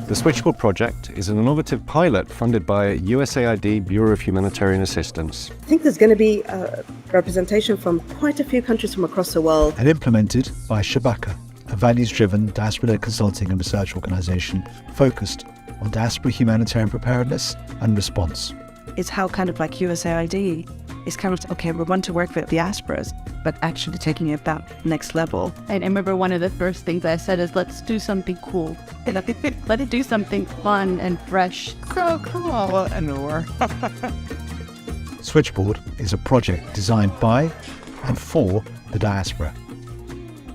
The Switchboard project is an innovative pilot funded by USAID Bureau of Humanitarian Assistance. I think there's going to be representation from quite a few countries from across the world. And implemented by Shabaka, a values-driven diaspora-led consulting and research organisation focused on diaspora humanitarian preparedness and response. It's how kind of like USAID is kind of, okay, we want to work with diasporas, but actually taking it that next level. And I remember one of the first things I said is, let's do something cool. Let it do something fun and fresh. So cool. And more. Switchboard is a project designed by and for the diaspora.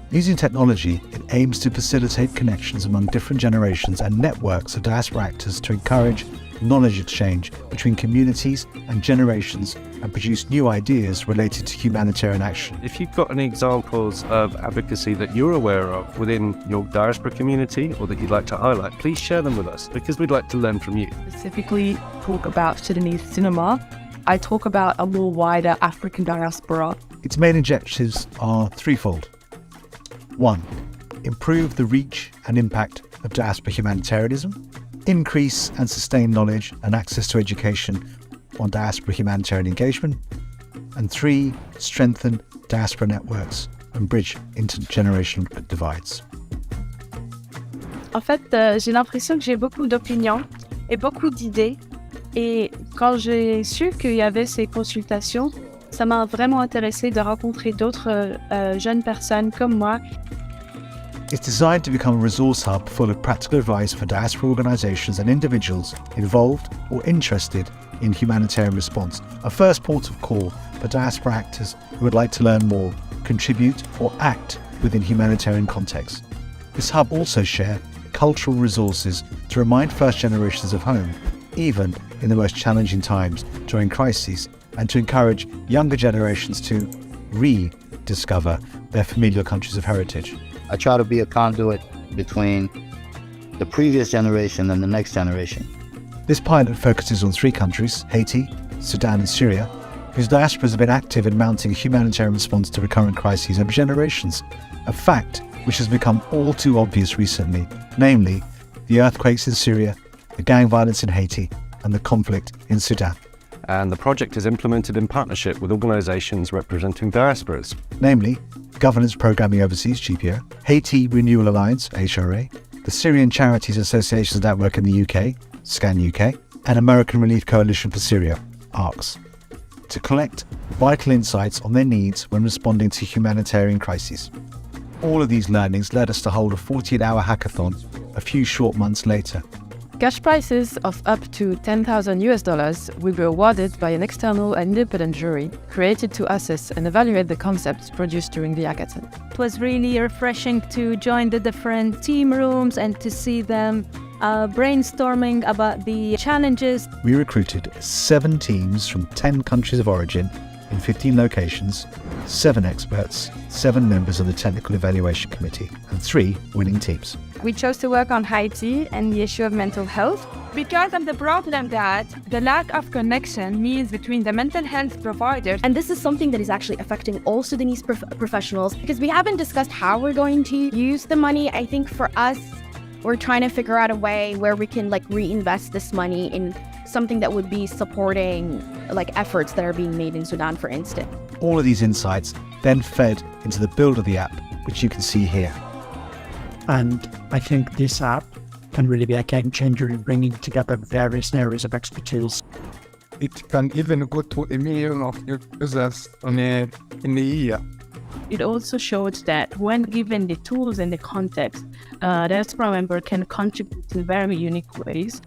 Using technology, it aims to facilitate connections among different generations and networks of diaspora actors to encourage knowledge exchange between communities and generations and produce new ideas related to humanitarian action. If you've got any examples of advocacy that you're aware of within your diaspora community or that you'd like to highlight, please share them with us because we'd like to learn from you. Specifically talk about Sudanese cinema. I talk about a more wider African diaspora. Its main objectives are threefold. 1. Improve the reach and impact of diaspora humanitarianism. Increase and sustain knowledge and access to education on diaspora humanitarian engagement. And 3. Strengthen diaspora networks and bridge intergenerational divides. En fait, j'ai l'impression que j'ai beaucoup d'opinions et beaucoup d'idées. Et quand j'ai su qu'il y avait ces consultations, ça m'a vraiment intéressé de rencontrer d'autres jeunes personnes comme moi. It's designed to become a resource hub full of practical advice for diaspora organisations and individuals involved or interested in humanitarian response, a first port of call for diaspora actors who would like to learn more, contribute or act within humanitarian contexts. This hub also shares cultural resources to remind first generations of home, even in the most challenging times during crises, and to encourage younger generations to rediscover their familiar countries of heritage. I try to be a conduit between the previous generation and the next generation. This pilot focuses on 3 countries, Haiti, Sudan and Syria, whose diasporas have been active in mounting a humanitarian response to recurrent crises over generations, a fact which has become all too obvious recently, namely the earthquakes in Syria, the gang violence in Haiti and the conflict in Sudan. And the project is implemented in partnership with organisations representing diasporas. Namely, Governance Programming Overseas, GPO, Haiti Renewal Alliance, HRA, the Syrian Charities Associations Network in the UK, SCAN UK, and American Relief Coalition for Syria, ARCS, to collect vital insights on their needs when responding to humanitarian crises. All of these learnings led us to hold a 48-hour hackathon a few short months later. Cash prizes of up to $10,000 will be awarded by an external and independent jury created to assess and evaluate the concepts produced during the hackathon. It was really refreshing to join the different team rooms and to see them brainstorming about the challenges. We recruited 7 teams from 10 countries of origin in 15 locations, 7 experts, 7 members of the Technical Evaluation Committee, and 3 winning teams. We chose to work on Haiti and the issue of mental health because of the problem that the lack of connection means between the mental health providers. And this is something that is actually affecting all Sudanese professionals because we haven't discussed how we're going to use the money. I think for us, we're trying to figure out a way where we can reinvest this money in something that would be supporting efforts that are being made in Sudan, for instance. All of these insights then fed into the build of the app, which you can see here. And I think this app can really be a game changer in bringing together various areas of expertise. It can even go to 1 million of users in a year. It also showed that when given the tools and the context, diaspora member can contribute in very unique ways.